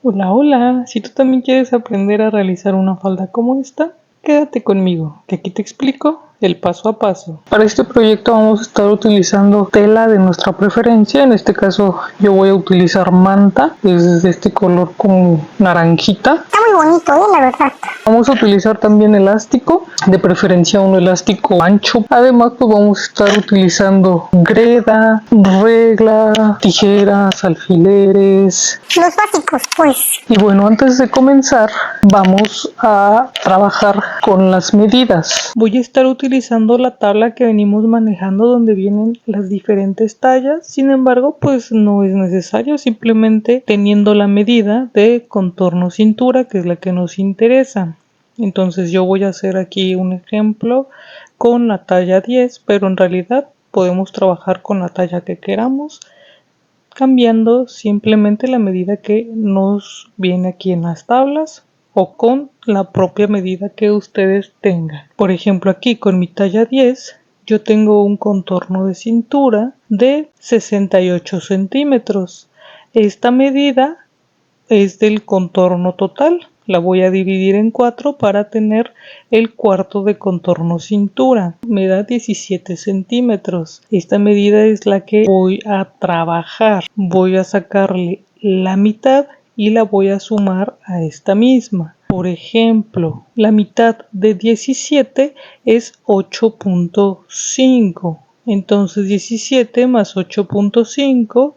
Hola, hola. Si tú también quieres aprender a realizar una falda como esta, quédate conmigo, que aquí te explico el paso a paso. Para este proyecto vamos a estar utilizando tela de nuestra preferencia. En este caso yo voy a utilizar manta, es de este color como naranjita. Está muy bonito, la verdad. Vamos a utilizar también elástico, de preferencia un elástico ancho. Además, pues vamos a estar utilizando greda, regla, tijeras, alfileres. Los básicos, pues. Y bueno, antes de comenzar, vamos a trabajar con las medidas. Voy a estar utilizando la tabla que venimos manejando donde vienen las diferentes tallas. Sin embargo, pues no es necesario, simplemente teniendo la medida de contorno cintura, que es la que nos interesa. Entonces yo voy a hacer aquí un ejemplo con la talla 10, pero en realidad podemos trabajar con la talla que queramos, cambiando simplemente la medida que nos viene aquí en las tablas o con la propia medida que ustedes tengan. Por ejemplo, aquí con mi talla 10 yo tengo un contorno de cintura de 68 centímetros. Esta medida es del contorno total. La voy a dividir en 4 para tener el cuarto de contorno cintura. Me da 17 centímetros. Esta medida es la que voy a trabajar. Voy a sacarle la mitad y la voy a sumar a esta misma. Por ejemplo, la mitad de 17 es 8.5. Entonces 17 más 8.5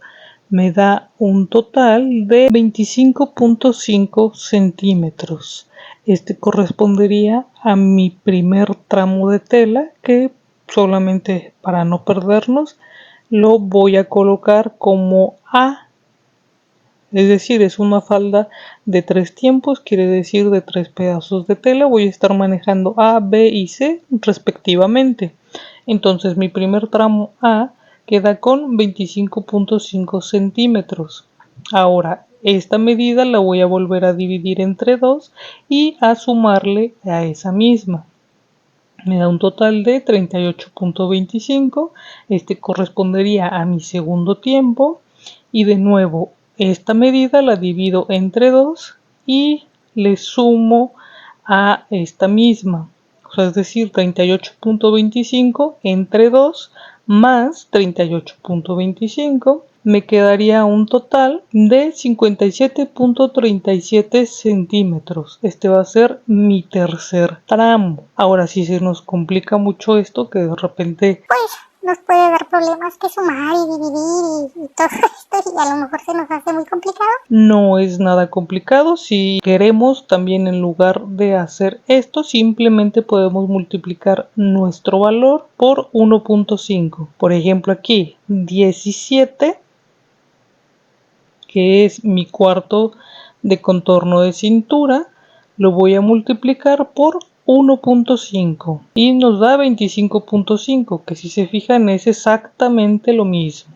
me da un total de 25.5 centímetros. Este correspondería a mi primer tramo de tela, que solamente para no perdernos lo voy a colocar como A. Es decir, es una falda de 3 tiempos, quiere decir de 3 pedazos de tela. Voy a estar manejando A, B y C respectivamente. Entonces mi primer tramo A queda con 25.5 centímetros. Ahora, esta medida la voy a volver a dividir entre 2 y a sumarle a esa misma. Me da un total de 38.25. Este correspondería a mi segundo tiempo. Y de nuevo, esta medida la divido entre 2 y le sumo a esta misma. O sea, es decir, 38.25 entre 2 más 38.25 me quedaría un total de 57.37 centímetros. Este va a ser mi tercer tramo. Ahora, si se nos complica mucho esto, que de repente Pues nos puede dar problemas que sumar y dividir y todo esto, y a lo mejor se nos hace muy complicado. no es nada complicado. Si queremos, también en lugar de hacer esto, simplemente podemos multiplicar nuestro valor por 1.5. Por ejemplo, aquí 17, que es mi cuarto de contorno de cintura, lo voy a multiplicar por 1.5 y nos da 25.5, que si se fijan es exactamente lo mismo.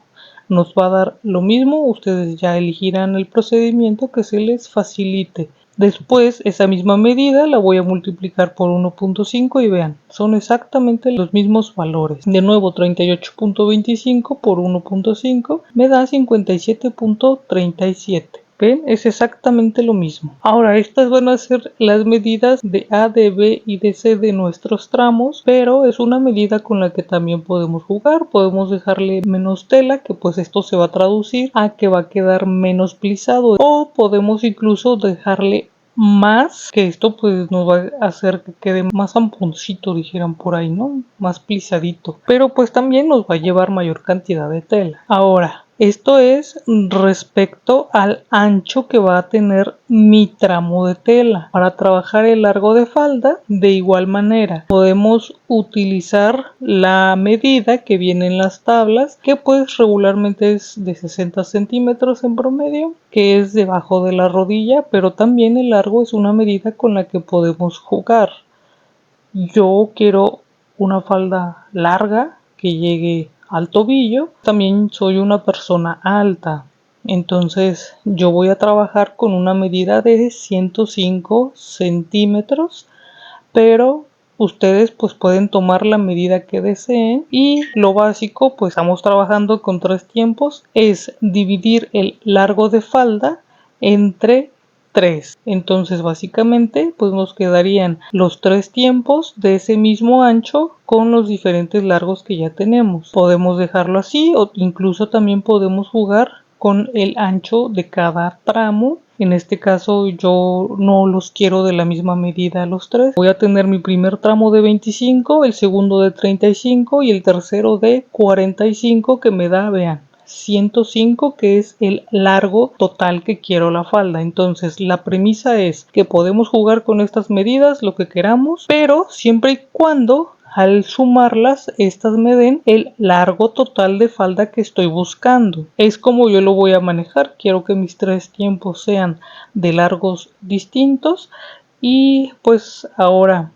Nos va a dar lo mismo, ustedes ya elegirán el procedimiento que se les facilite. Después esa misma medida la voy a multiplicar por 1.5 y vean, son exactamente los mismos valores. De nuevo 38.25 por 1.5 me da 57.37. ¿Ven? Es exactamente lo mismo. Ahora, estas van a ser las medidas de A, de B y de C de nuestros tramos, pero es una medida con la que también podemos jugar. Podemos dejarle menos tela, que pues esto se va a traducir a que va a quedar menos plisado, o podemos incluso dejarle más, que esto pues nos va a hacer que quede más amponcito, dijeran por ahí, ¿no? Más plisadito, pero pues también nos va a llevar mayor cantidad de tela. Ahora, esto es respecto al ancho que va a tener mi tramo de tela. Para trabajar el largo de falda, de igual manera, podemos utilizar la medida que viene en las tablas, que pues regularmente es de 60 centímetros en promedio, que es debajo de la rodilla, pero también el largo es una medida con la que podemos jugar. Yo quiero una falda larga que llegue al tobillo. También soy una persona alta, entonces yo voy a trabajar con una medida de 105 centímetros, pero ustedes pues pueden tomar la medida que deseen. Y lo básico, pues estamos trabajando con 3 tiempos, es dividir el largo de falda entre 3. Entonces básicamente pues nos quedarían los 3 tiempos de ese mismo ancho con los diferentes largos que ya tenemos. Podemos dejarlo así o incluso también podemos jugar con el ancho de cada tramo. En este caso yo no los quiero de la misma medida los 3. Voy a tener mi primer tramo de 25, el segundo de 35 y el tercero de 45, que me da, vean, 105, que es el largo total que quiero la falda. Entonces la premisa es que podemos jugar con estas medidas lo que queramos, pero siempre y cuando al sumarlas estas me den el largo total de falda que estoy buscando. Es como yo lo voy a manejar. Quiero que mis 3 tiempos sean de largos distintos y pues ahora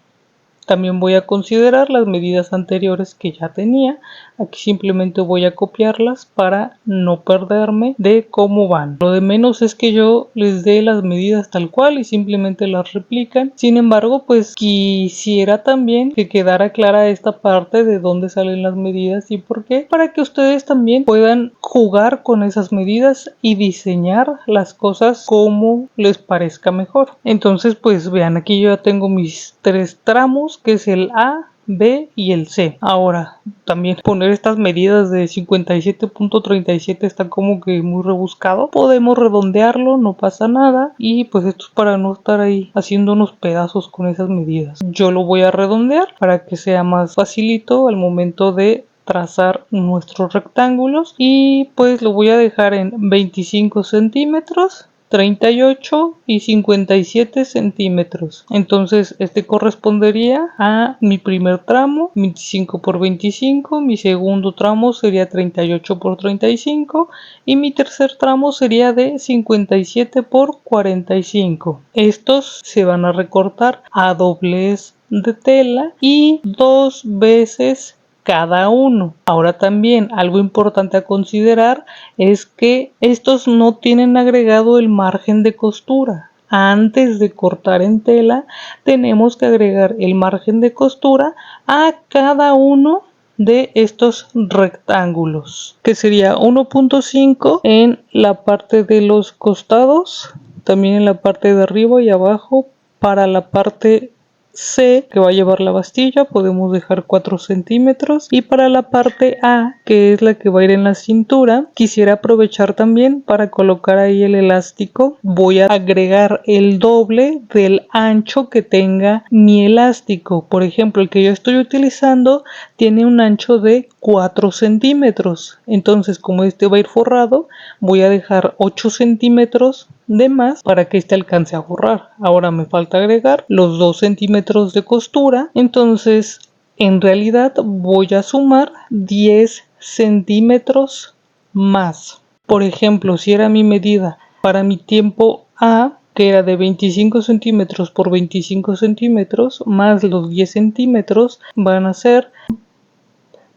también voy a considerar las medidas anteriores que ya tenía. Aquí simplemente voy a copiarlas para no perderme de cómo van. Lo de menos es que yo les dé las medidas tal cual y simplemente las replican. Sin embargo, pues quisiera también que quedara clara esta parte de dónde salen las medidas y por qué, para que ustedes también puedan jugar con esas medidas y diseñar las cosas como les parezca mejor. Entonces, pues vean, aquí yo ya tengo mis 3 tramos, que es el A, B y el C. Ahora, también poner estas medidas de 57.37 está como que muy rebuscado. Podemos redondearlo, no pasa nada. Y pues esto es para no estar ahí haciendo unos pedazos con esas medidas. Yo lo voy a redondear para que sea más facilito al momento de trazar nuestros rectángulos. Y pues lo voy a dejar en 25 centímetros. 38 y 57 centímetros. Entonces este correspondería a mi primer tramo, 25 por 25, mi segundo tramo sería 38 por 35 y mi tercer tramo sería de 57 por 45. Estos se van a recortar a doblez de tela y 2 veces cada uno. Ahora también algo importante a considerar es que estos no tienen agregado el margen de costura. Antes de cortar en tela tenemos que agregar el margen de costura a cada uno de estos rectángulos, que sería 1.5 en la parte de los costados, también en la parte de arriba y abajo. Para la parte C, que va a llevar la bastilla, podemos dejar 4 centímetros, y para la parte A, que es la que va a ir en la cintura, quisiera aprovechar también para colocar ahí el elástico. Voy a agregar el doble del ancho que tenga mi elástico. Por ejemplo, el que yo estoy utilizando tiene un ancho de 4 centímetros, entonces como este va a ir forrado, voy a dejar 8 centímetros de más para que este alcance a forrar. Ahora me falta agregar los 2 centímetros de costura, entonces en realidad voy a sumar 10 centímetros más. Por ejemplo, si era mi medida para mi tiempo A, que era de 25 centímetros por 25 centímetros, más los 10 centímetros, van a ser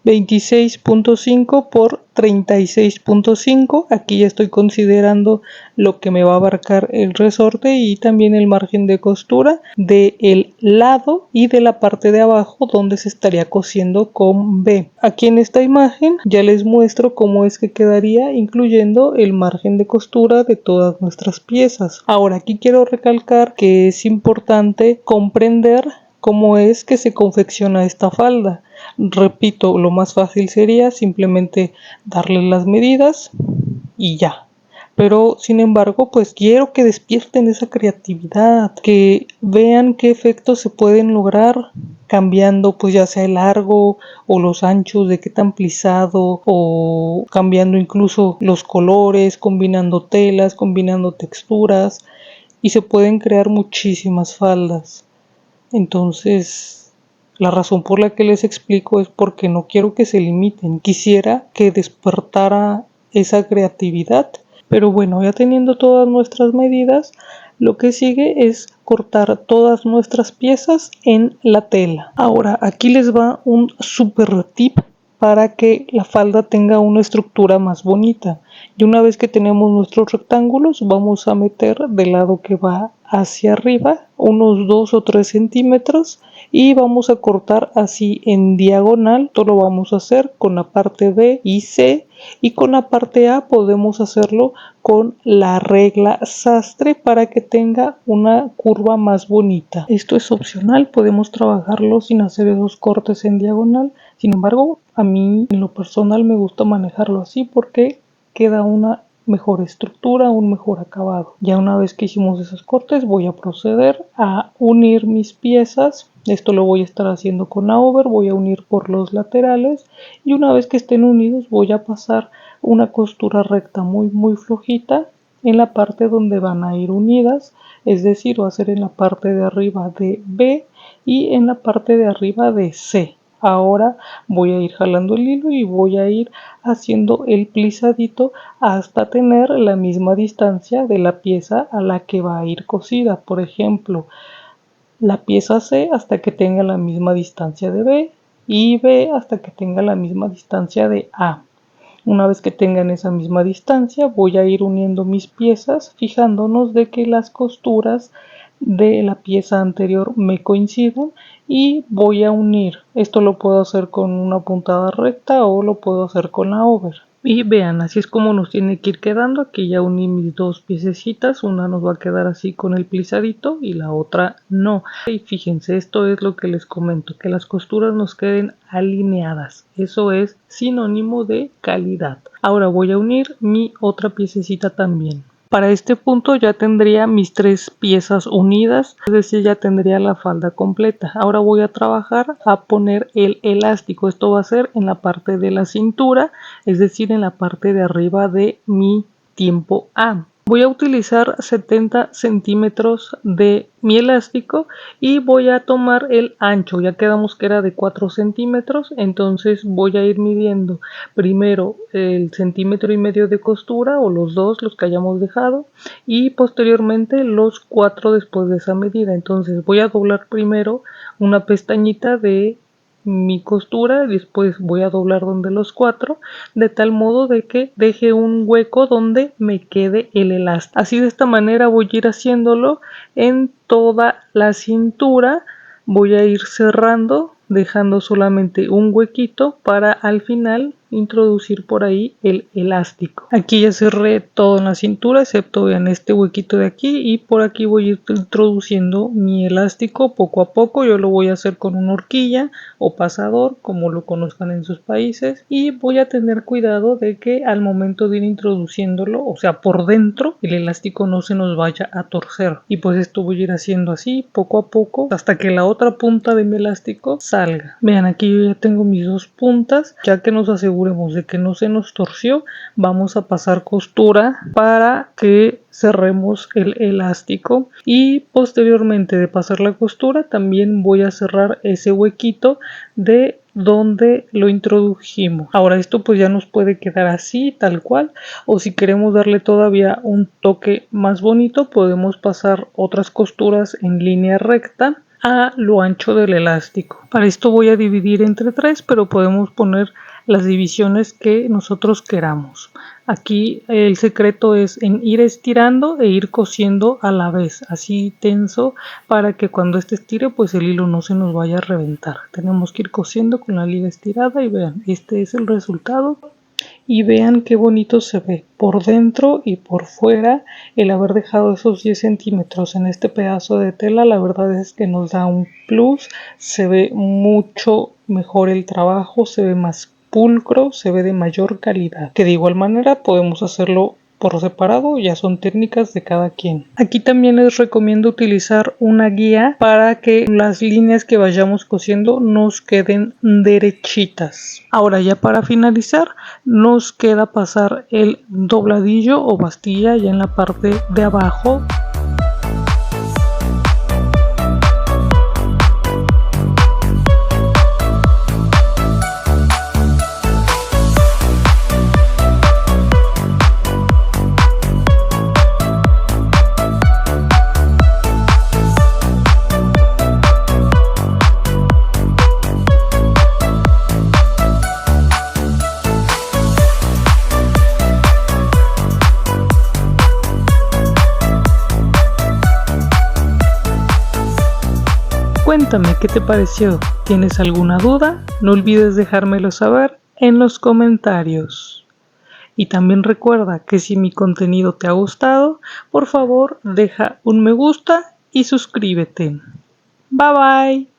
26.5 por 36.5. Aquí ya estoy considerando lo que me va a abarcar el resorte y también el margen de costura del lado y de la parte de abajo donde se estaría cosiendo con B. Aquí en esta imagen ya les muestro cómo es que quedaría, incluyendo el margen de costura de todas nuestras piezas. Ahora aquí quiero recalcar que es importante comprender cómo es que se confecciona esta falda. Repito, lo más fácil sería simplemente darle las medidas y ya. Pero sin embargo, pues quiero que despierten esa creatividad, que vean qué efectos se pueden lograr cambiando pues ya sea el largo o los anchos, de qué tan plisado, o cambiando incluso los colores, combinando telas, combinando texturas, y se pueden crear muchísimas faldas. Entonces, la razón por la que les explico es porque no quiero que se limiten. Quisiera que despertara esa creatividad. Pero bueno, ya teniendo todas nuestras medidas, lo que sigue es cortar todas nuestras piezas en la tela. Ahora, aquí les va un super tip para que la falda tenga una estructura más bonita. Y una vez que tenemos nuestros rectángulos, vamos a meter del lado que va hacia arriba unos 2 o 3 centímetros y vamos a cortar así en diagonal. Esto lo vamos a hacer con la parte B y C, y con la parte A podemos hacerlo con la regla sastre para que tenga una curva más bonita. Esto es opcional, podemos trabajarlo sin hacer esos cortes en diagonal. Sin embargo, a mí en lo personal me gusta manejarlo así porque queda una mejor estructura, un mejor acabado. Ya una vez que hicimos esos cortes voy a proceder a unir mis piezas. Esto lo voy a estar haciendo con Auber, voy a unir por los laterales y una vez que estén unidos voy a pasar una costura recta muy flojita en la parte donde van a ir unidas, es decir, va a ser en la parte de arriba de B y en la parte de arriba de C. Ahora voy a ir jalando el hilo y voy a ir haciendo el plisadito hasta tener la misma distancia de la pieza a la que va a ir cosida. Por ejemplo, la pieza C hasta que tenga la misma distancia de B y B hasta que tenga la misma distancia de A. Una vez que tengan esa misma distancia voy a ir uniendo mis piezas fijándonos de que las costuras de la pieza anterior me coincidan y voy a unir. Esto lo puedo hacer con una puntada recta o lo puedo hacer con la Auber. Y vean, así es como nos tiene que ir quedando. Aquí ya uní mis dos piececitas, una nos va a quedar así con el plisadito y la otra no. Y fíjense, esto es lo que les comento, que las costuras nos queden alineadas. Eso es sinónimo de calidad. Ahora voy a unir mi otra piececita también. Para este punto ya tendría mis 3 piezas unidas, es decir, ya tendría la falda completa. Ahora voy a trabajar a poner el elástico. Esto va a ser en la parte de la cintura, es decir, en la parte de arriba de mi tiempo A. Voy a utilizar 70 centímetros de mi elástico y voy a tomar el ancho. Ya quedamos que era de 4 centímetros, entonces voy a ir midiendo primero el centímetro y medio de costura o los dos, los que hayamos dejado, y posteriormente los 4 después de esa medida. Entonces voy a doblar primero una pestañita de mi costura, después voy a doblar donde los 4 de tal modo de que deje un hueco donde me quede el elástico. Así de esta manera voy a ir haciéndolo en toda la cintura. Voy a ir cerrando dejando solamente un huequito para al final introducir por ahí el elástico. Aquí ya cerré todo en la cintura excepto vean este huequito de aquí y por aquí voy a ir introduciendo mi elástico poco a poco. Yo lo voy a hacer con una horquilla o pasador como lo conozcan en sus países y voy a tener cuidado de que al momento de ir introduciéndolo, o sea por dentro, el elástico no se nos vaya a torcer y pues esto voy a ir haciendo así poco a poco hasta que la otra punta de mi elástico salga. Vean, aquí yo ya tengo mis dos puntas. Ya que nos aseguremos de que no se nos torció, vamos a pasar costura para que cerremos el elástico y posteriormente de pasar la costura también voy a cerrar ese huequito de donde lo introdujimos. Ahora esto pues ya nos puede quedar así tal cual, o si queremos darle todavía un toque más bonito podemos pasar otras costuras en línea recta a lo ancho del elástico. Para esto voy a dividir entre 3, pero podemos poner las divisiones que nosotros queramos. Aquí el secreto es en ir estirando e ir cosiendo a la vez, así tenso, para que cuando este estire pues el hilo no se nos vaya a reventar. Tenemos que ir cosiendo con la liga estirada y vean, este es el resultado. Y vean qué bonito se ve por dentro y por fuera. El haber dejado esos 10 centímetros en este pedazo de tela, la verdad es que nos da un plus. Se ve mucho mejor el trabajo, se ve más pulcro, se ve de mayor calidad, que de igual manera podemos hacerlo por separado, ya son técnicas de cada quien. Aquí también les recomiendo utilizar una guía para que las líneas que vayamos cosiendo nos queden derechitas. Ahora ya para finalizar nos queda pasar el dobladillo o bastilla ya en la parte de abajo. Cuéntame qué te pareció. ¿Tienes alguna duda? No olvides dejármelo saber en los comentarios. Y también recuerda que si mi contenido te ha gustado, por favor deja un me gusta y suscríbete. Bye bye.